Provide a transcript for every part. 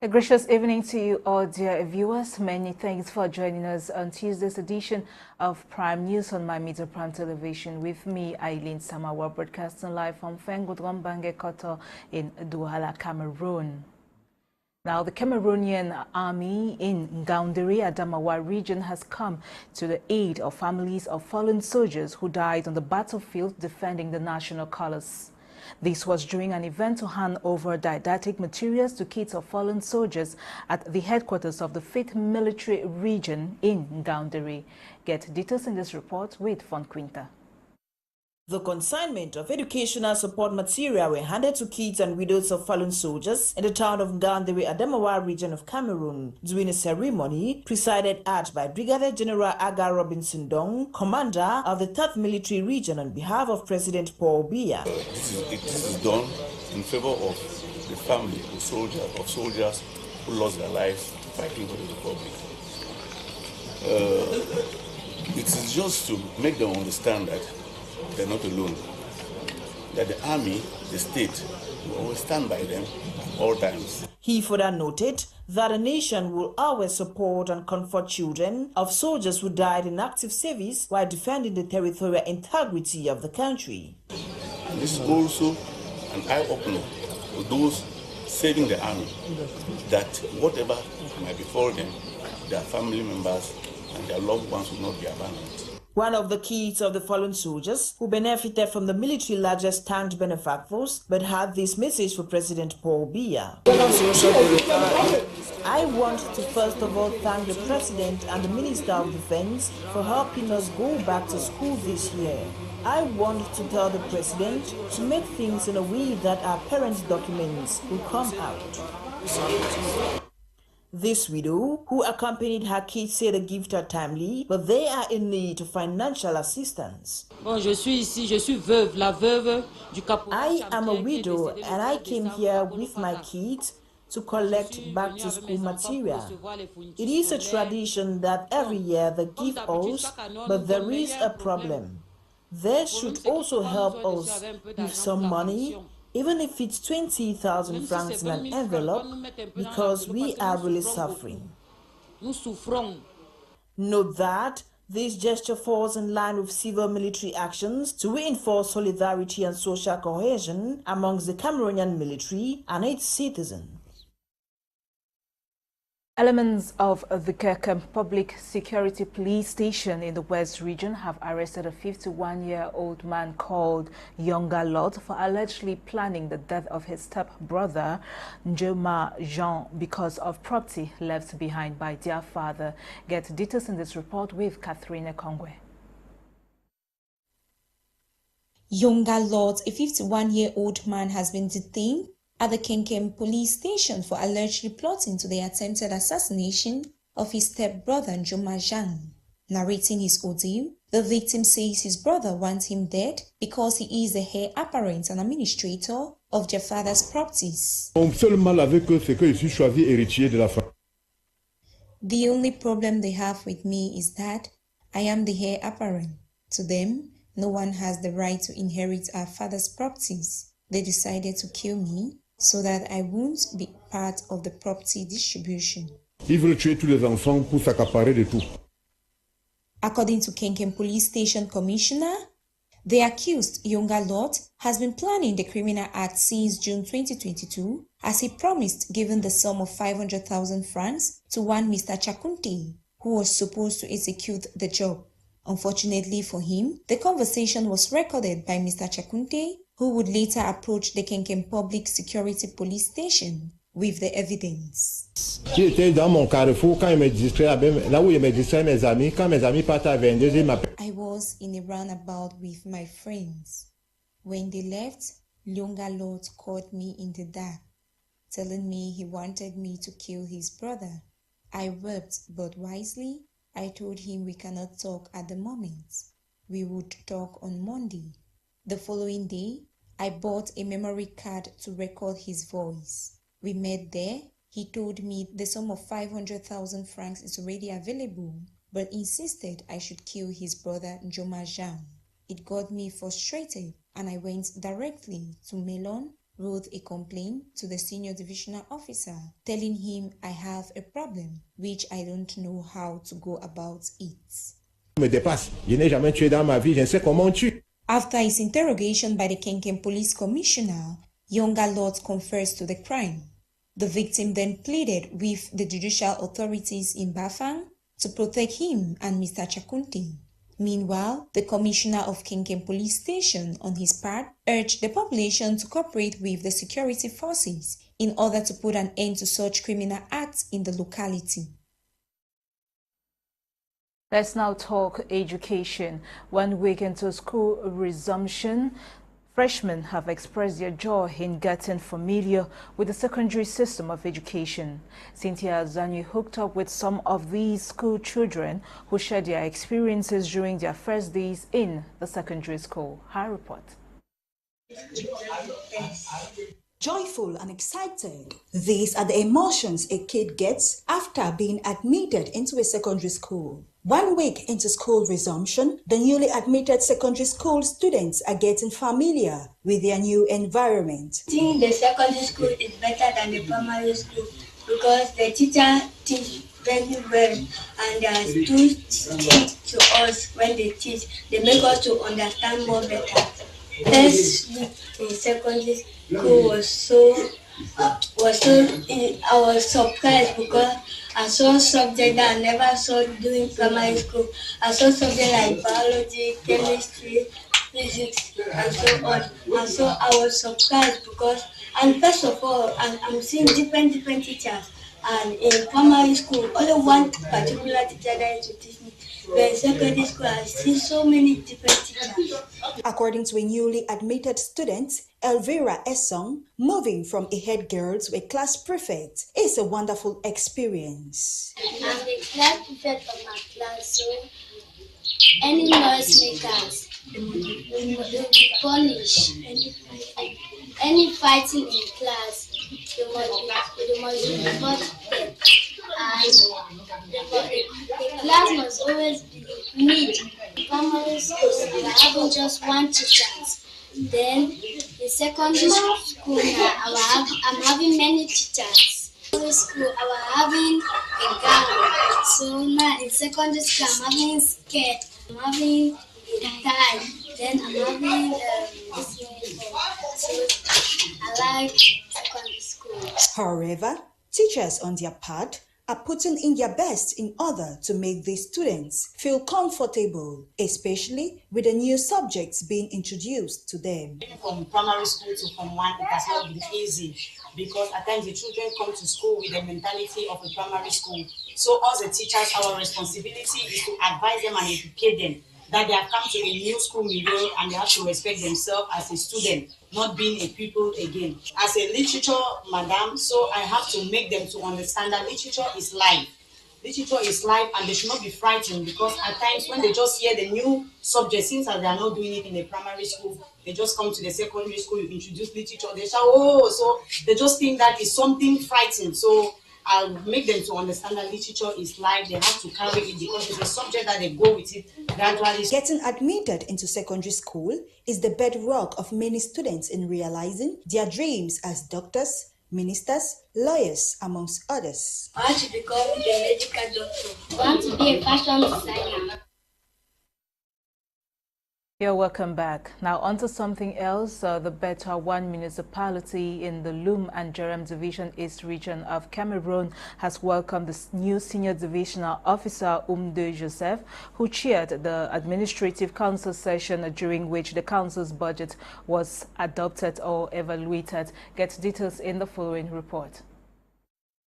A gracious evening to you all, dear viewers. Many thanks for joining us on Tuesday's edition of Prime News on My Media Prime Television with me, Eileen Samawa, broadcasting live from Fengudrambange Koto in Douala, Cameroon. Now, the Cameroonian army in Ngaoundéré, Adamawa region has come to the aid of families of fallen soldiers who died on the battlefield defending the national colors. This was during an event to hand over didactic materials to kids of fallen soldiers at the headquarters of the 5th Military Region in Ngaoundéré. Get details in this report with Fonquinta. The consignment of educational support material were handed to kids and widows of fallen soldiers in the town of Ngaoundéré, Adamawa region of Cameroon during a ceremony presided at by Brigadier General Aga Robinson Dong, commander of the 3rd Military Region, on behalf of President Paul Biya. This is done in favor of the family of soldiers who lost their lives fighting for the Republic. It is just to make them understand that they're not alone, that the army, the state, will always stand by them at all times. He further noted that the nation will always support and comfort children of soldiers who died in active service while defending the territorial integrity of the country. And this is also an eye-opener to those saving the army, that whatever might befall them, their family members and their loved ones will not be abandoned. One of the kids of the fallen soldiers who benefited from the military largest thanked benefactors but had this message for President Paul Biya. I want to first of all thank the President and the Minister of Defense for helping us go back to school this year. I want to tell the President to make things in a way that our parents' documents will come out. This widow, who accompanied her kids, said the gifts are timely, but they are in need of financial assistance. I am a widow and I came here with my kids to collect back-to-school material. It is a tradition that every year they give us, but there is a problem. They should also help us with some money, even if it's 20,000 francs in an envelope, because we are really suffering. Note that this gesture falls in line with civil military actions to reinforce solidarity and social cohesion amongst the Cameroonian military and its citizens. Elements of the Kirkham Public Security Police Station in the West Region have arrested a 51-year-old man called Yonga Lot for allegedly planning the death of his stepbrother, Njoma Jean, because of property left behind by their father. Get details in this report with Catherine Kongwe. Yonga Lot, a 51-year-old man, has been detained at the Kirkham police station for allegedly plotting to the attempted assassination of his stepbrother Njoma Jean. Narrating his ordeal, the victim says his brother wants him dead because he is the heir apparent and administrator of their father's properties. The only problem they have with me is that I am the heir apparent. To them, no one has the right to inherit our father's properties. They decided to kill me so that I won't be part of the property distribution. Ils veulent tuer tous les enfants pour s'accaparer de tout. According to Kirkham Police Station Commissioner, the accused, Yonga Lot, has been planning the criminal act since June 2022, as he promised giving the sum of 500,000 francs to one Mr. Chakunte, who was supposed to execute the job. Unfortunately for him, the conversation was recorded by Mr. Chakunte, who would later approach the Kirkham Public Security Police Station with the evidence. J'étais dans mon carrefour quand il me distrait, là où il me distrait mes amis, quand mes amis partent à 22, ils m'appellent. I was in a roundabout with my friends. When they left, Yonga Lot called me in the dark, telling me he wanted me to kill his brother. I wept, but wisely, I told him we cannot talk at the moment. We would talk on Monday. The following day, I bought a memory card to record his voice. We met there. He told me the sum of 500,000 francs is already available, but insisted I should kill his brother Njoma Jean. It got me frustrated, and I went directly to Melon wrote a complaint to the senior divisional officer, telling him I have a problem, which I don't know how to go about it. Me dépasse. Je n'ai jamais tué dans ma vie, je ne sais comment on tue. After his interrogation by the Kenken Police Commissioner, younger Lord confessed to the crime. The victim then pleaded with the judicial authorities in Bafang to protect him and Mr. Chakunti. Meanwhile, the Commissioner of Kenken Police Station, on his part, urged the population to cooperate with the security forces in order to put an end to such criminal acts in the locality. Let's now talk education. 1 week into school resumption, freshmen have expressed their joy in getting familiar with the secondary system of education. Cynthia Azanyi hooked up with some of these school children who shared their experiences during their first days in the secondary school. Her report. Joyful and excited. These are the emotions a kid gets after being admitted into a secondary school. 1 week into school resumption, the newly admitted secondary school students are getting familiar with their new environment. I think the secondary school is better than the primary school because the teacher teach very well and the students teach to us when they teach. They make us to understand more better. First week in secondary school I was surprised because I saw subjects that I never saw during primary school. I saw subjects like biology, chemistry, physics, and so on. And so I was surprised because, and first of all, I'm seeing different teachers. And in primary school, only one particular teacher that used to teach me. But in secondary school, I see so many different teachers. According to a newly admitted student, Elvira Essong, moving from a head girl to a class prefect is a wonderful experience. I'm the class prefect of my class, so any noise makers will be punished. Any fighting in class, they must be reported. And the class must always be neat. Primary school, we are having just one teacher. Then in secondary school now, I'm having many teachers. In secondary school, I was having a gown. So now in secondary school, I'm having skirt. I'm having a tie. Then I'm having this uniform. So I like secondary school. However, teachers on their part are putting in their best in order to make these students feel comfortable, especially with the new subjects being introduced to them. From primary school to Form 1, it has not been easy because at times the children come to school with the mentality of a primary school. So as the teachers, our responsibility is to advise them and educate them that they have come to a new school milieu and they have to respect themselves as a student, not being a pupil again. As a literature madam, so I have to make them to understand that literature is life. Literature is life and they should not be frightened because at times when they just hear the new subject, since they are not doing it in the primary school, they just come to the secondary school, you introduce literature, they shout, oh, so they just think that is something frightening. So I'll make them to understand that literature is life. They have to carry it because it's a subject that they go with it gradually. Getting admitted into secondary school is the bedrock of many students in realizing their dreams as doctors, ministers, lawyers, amongst others. I want to become a medical doctor. I want to be a fashion designer. You're welcome back. Now on to something else. The Beta 1 municipality in the Lum and Jerem Division East region of Cameroon has welcomed the new senior divisional officer Joseph, who chaired the administrative council session during which the council's budget was adopted or evaluated. Get details in the following report.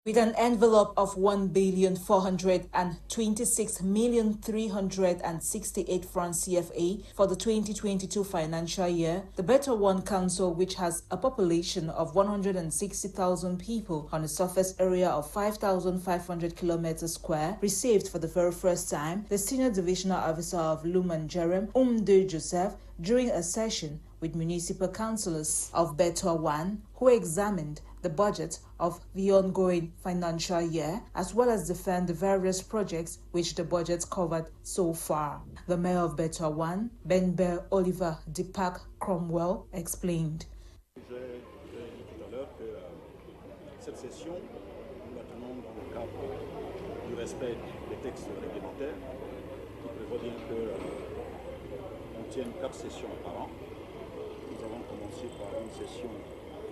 With an envelope of 1,426,368 francs CFA for the 2022 financial year, the Beta 1 Council, which has a population of 160,000 people on a surface area of 5,500 kilometers square, received for the very first time the senior divisional officer of Lum and Jerem, Joseph, during a session with municipal councillors of Beta 1 who examined the budget of the ongoing financial year, as well as defend the various projects which the budget covered so far. The mayor of Beta 1, Benber Oliver Deepak Cromwell, explained. cette session, nous la tenons dans le cadre du respect des textes réglementaires qui prévoit bien qu'on tienne 4 sessions par an. Nous avons commencé par une session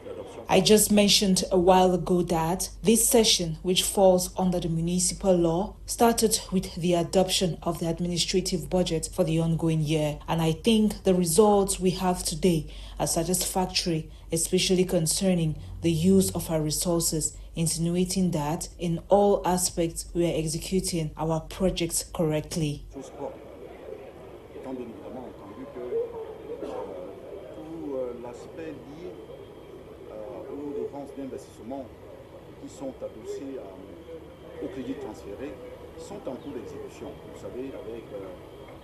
d'adoption. I just mentioned a while ago that this session, which falls under the municipal law, started with the adoption of the administrative budget for the ongoing year. And I think the results we have today are satisfactory, especially concerning the use of our resources, insinuating that in all aspects we are executing our projects correctly. Étant bien évidemment entendu que tout l'aspect lié aux dépenses d'investissement qui sont adossées au crédit transféré sont en cours d'exécution, vous savez, avec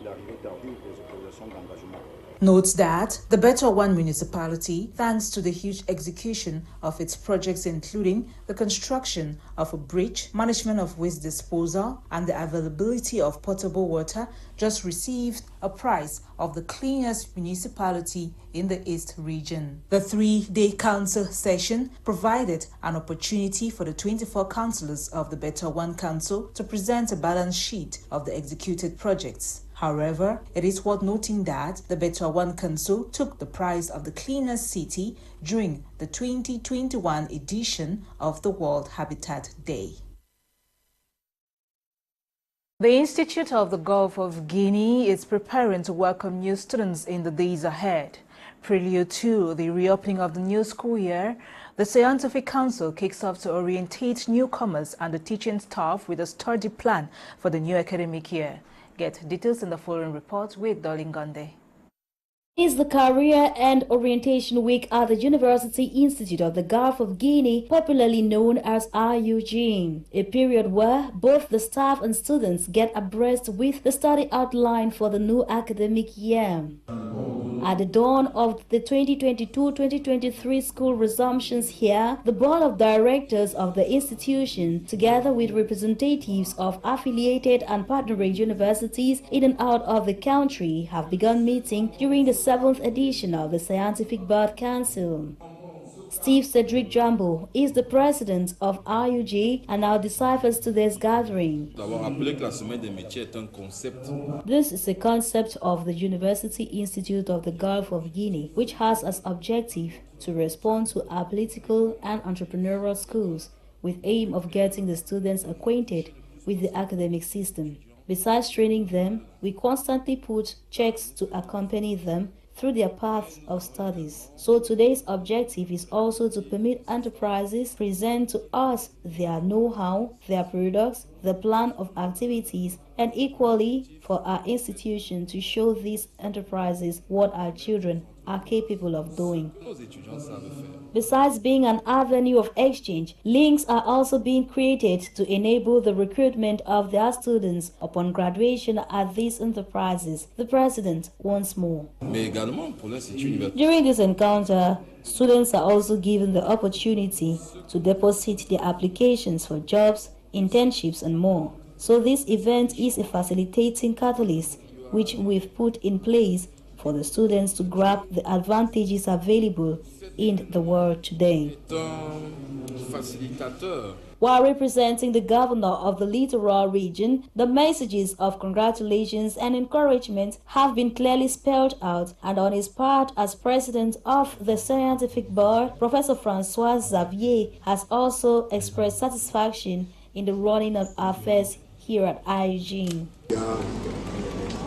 l'arrivée tardive des autorisations d'engagement. Note that the Better One municipality, thanks to the huge execution of its projects including the construction of a bridge, management of waste disposal, and the availability of potable water, just received a prize of the cleanest municipality in the East region. The 3-day council session provided an opportunity for the 24 councillors of the Better One Council to present a balance sheet of the executed projects. However, it is worth noting that the Better One Council took the prize of the cleanest city during the 2021 edition of the World Habitat Day. The Institute of the Gulf of Guinea is preparing to welcome new students in the days ahead. Prelude to the reopening of the new school year, the Scientific Council kicks off to orientate newcomers and the teaching staff with a study plan for the new academic year. Get details in the following report with Nolinga. It's the Career and Orientation Week at the University Institute of the Gulf of Guinea, popularly known as IUG, a period where both the staff and students get abreast with the study outline for the new academic year. At the dawn of the 2022-2023 school resumptions here, the Board of Directors of the institution, together with representatives of affiliated and partnering universities in and out of the country, have begun meeting during the 7th edition of the Scientific Board Council. Steve Cedric Jumbo is the president of IUG and now deciphers today's gathering. This is a concept of the University Institute of the Gulf of Guinea, which has as objective to respond to our political and entrepreneurial schools with aim of getting the students acquainted with the academic system. Besides training them, we constantly put checks to accompany them through their paths of studies. So today's objective is also to permit enterprises present to us their know-how, their products, the plan of activities, and equally for our institution to show these enterprises what our children are capable of doing. Besides being an avenue of exchange, links are also being created to enable the recruitment of their students upon graduation at these enterprises. The president once more. During this encounter, students are also given the opportunity to deposit their applications for jobs, internships, and more. So this event is a facilitating catalyst which we've put in place for the students to grab the advantages available in the world today. While representing the governor of the littoral region, the messages of congratulations and encouragement have been clearly spelled out, and on his part as president of the scientific board, Professor Francois Xavier has also expressed satisfaction in the running of affairs here at IUG.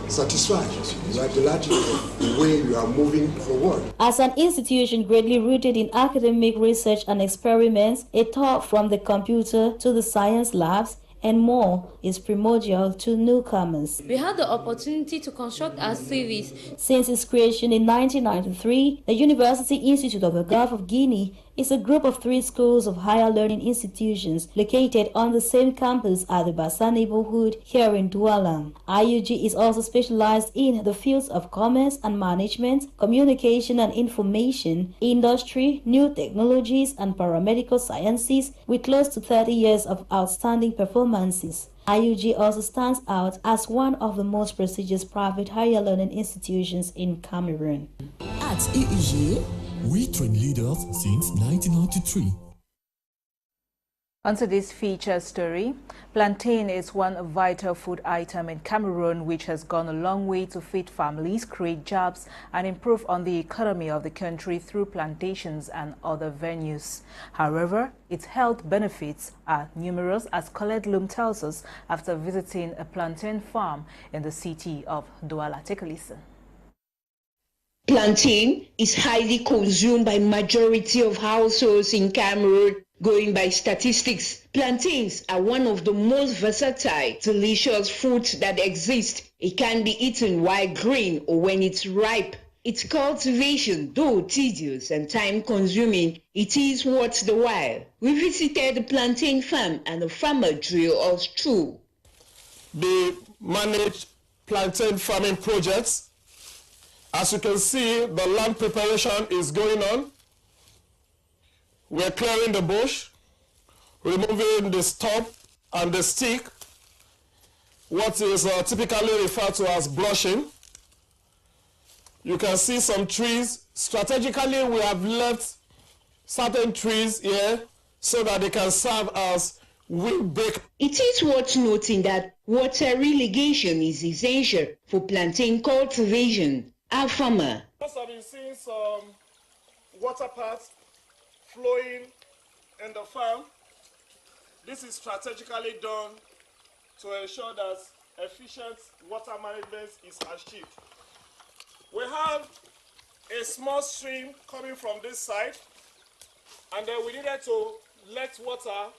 Satisfied. We are delighted with the way we are moving forward. As an institution greatly rooted in academic research and experiments, a tour from the computer to the science labs and more is primordial to newcomers. We had the opportunity to construct our CVs. Since its creation in 1993, the University Institute of the Gulf of Guinea is a group of 3 schools of higher learning institutions located on the same campus at the Bassa neighborhood here in Douala. IUG is also specialized in the fields of commerce and management, communication and information, industry, new technologies, and paramedical sciences, with close to 30 years of outstanding performances. IUG also stands out as one of the most prestigious private higher learning institutions in Cameroon. At IUG, we train leaders since 1993. Onto this feature story, plantain is one vital food item in Cameroon which has gone a long way to feed families, create jobs and improve on the economy of the country through plantations and other venues. However, its health benefits are numerous, as Clement tells us after visiting a plantain farm in the city of Douala. Take a listen. Plantain is highly consumed by majority of households in Cameroon. Going by statistics, plantains are one of the most versatile, delicious fruits that exist. It can be eaten while green or when it's ripe. Its cultivation, though tedious and time-consuming, it is worth the while. We visited the plantain farm and the farmer drew us through. They manage plantain farming projects. As you can see, the land preparation is going on. We're clearing the bush, removing the stump and the stick, what is typically referred to as brushing. You can see some trees. Strategically, we have left certain trees here so that they can serve as windbreak. It is worth noting that water irrigation is essential for plantain cultivation. Our farmer. I've been seeing some water paths flowing in the farm. This is strategically done to ensure that efficient water management is achieved. We have a small stream coming from this side, and then we needed to let water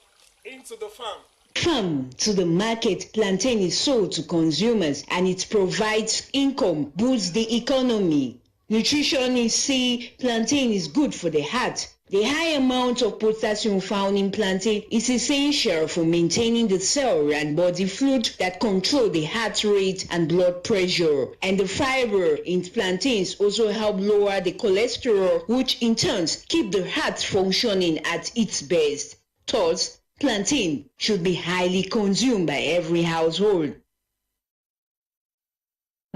into the farm. Farm to the market, plantain is sold to consumers and it provides income, boosts the economy. Nutritionists say plantain is good for the heart. The high amount of potassium found in plantain is essential for maintaining the cell and body fluid that control the heart rate and blood pressure. And the fiber in plantains also help lower the cholesterol, which in turn keep the heart functioning at its best. Thus, plantain should be highly consumed by every household.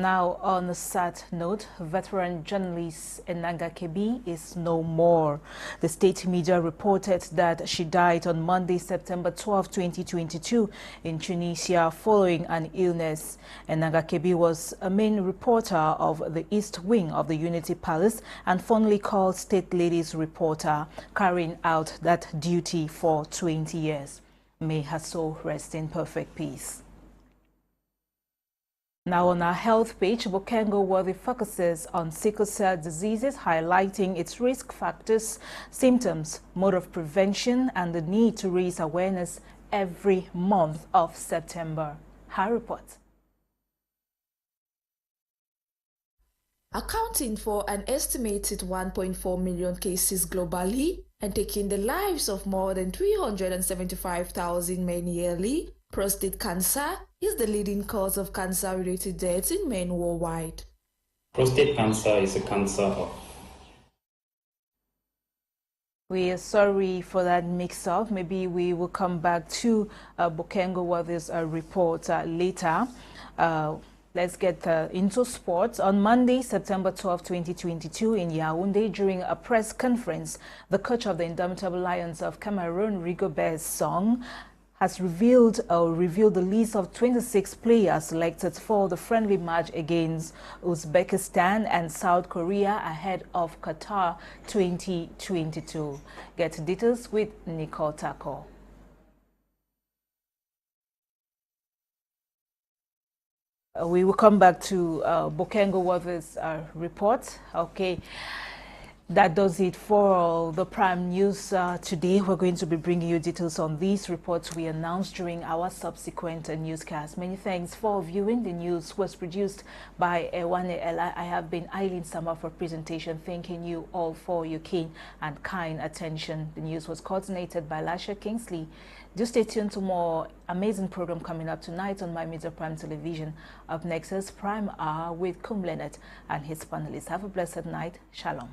Now, on a sad note, veteran journalist Nolinga is no more. The state media reported that she died on Monday, September 12, 2022 in Tunisia following an illness. Nolinga was a main reporter of the East Wing of the Unity Palace and fondly called State Ladies Reporter, carrying out that duty for 20 years. May her soul rest in perfect peace. Now on our health page, Bokengo Worthy focuses on sickle cell diseases, highlighting its risk factors, symptoms, mode of prevention, and the need to raise awareness every month of September. Her report. Accounting for an estimated 1.4 million cases globally and taking the lives of more than 375,000 men yearly, prostate cancer is the leading cause of cancer-related deaths in men worldwide. Prostate cancer is a cancer of... We are sorry for that mix-up. Maybe we will come back to Bokengo Worthy's report later. Let's get into sports. On Monday, September 12, 2022, in Yaoundé, during a press conference, the coach of the Indomitable Lions of Cameroon, Rigobert Song, has revealed the list of 26 players selected for the friendly match against Uzbekistan and South Korea ahead of Qatar 2022. Get details with Nicole Tako. We will come back to Bokengo Worthy's report. Okay. That does it for the Prime News today. We're going to be bringing you details on these reports we announced during our subsequent newscast. Many thanks for viewing. The news was produced by Ewane. I have been Eileen for presentation. Thanking you all for your keen and kind attention. The news was coordinated by Lasha Kingsley. Do stay tuned to more amazing program coming up tonight on My Media Prime Television. Up next is Prime Hour with Clement and his panelists. Have a blessed night. Shalom.